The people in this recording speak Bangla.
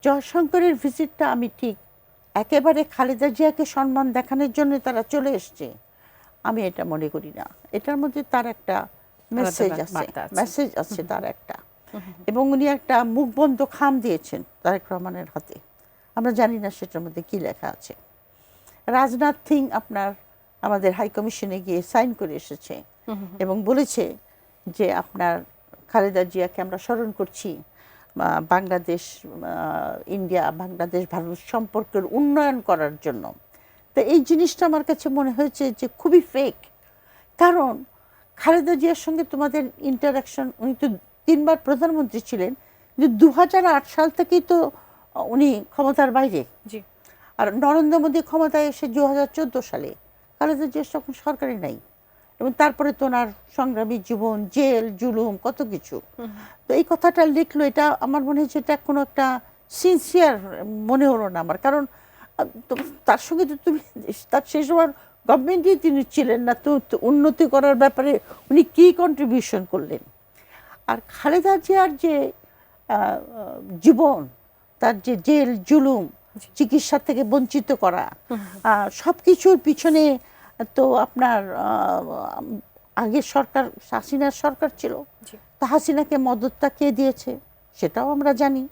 জয়শঙ্করের ভিজিটটা আমি ঠিক একেবারে খালেদা জিয়াকে সম্মান দেখানোর জন্য তারা চলে এসছে আমি এটা মনে করি না। এটার মধ্যে তার একটা মেসেজ আছে তার একটা, এবং উনি একটা মুখবন্ধ খাম দিয়েছেন তারেক রহমানের হাতে। আমরা জানি না সেটার মধ্যে কি লেখা আছে। রাজনাথ সিং আপনার আমাদের হাই কমিশনে গিয়ে সাইন করে এসেছে এবং বলেছে যে আপনার খালেদা জিয়াকে আমরা স্মরণ করছি বাংলাদেশ ইন্ডিয়া বাংলাদেশ ভারত সম্পর্কের উন্নয়ন করার জন্য। তো এই জিনিসটা আমার কাছে মনে হয়েছে যে খুবই ফেক। কারণ খালেদা জিয়ার সঙ্গে তোমাদের ইন্টারাকশন, উনি তো 3 বার প্রধানমন্ত্রী ছিলেন, কিন্তু 2008 সাল থেকেই তো উনি ক্ষমতার বাইরে। আর নরেন্দ্র মোদী ক্ষমতায় এসে 2014 সালে, খালেদা জিয়ার তখন সরকারি নাই, এবং তারপরে তো ওনার সংগ্রামী জীবন, জেল জুলুম কত কিছু। তো এই কথাটা লিখলো, এটা আমার মনে হচ্ছে এটা কোনো একটা সিনসিয়ার মনে হলো না আমার। কারণ তার সঙ্গে তো তুমি তার সেই সময় গভর্নমেন্টই তিনি ছিলেন না, তো উন্নতি করার ব্যাপারে উনি কী কন্ট্রিবিউশন করলেন। আর খালেদা জিয়ার যে জীবন, তার যে জেল জুলুম, চিকিৎসা থেকে বঞ্চিত করা, সব কিছুর পিছনে তো আপনার আগের সরকার হাসিনার সরকার ছিল, তা হাসিনাকে মদতটা কে দিয়েছে সেটাও আমরা জানি।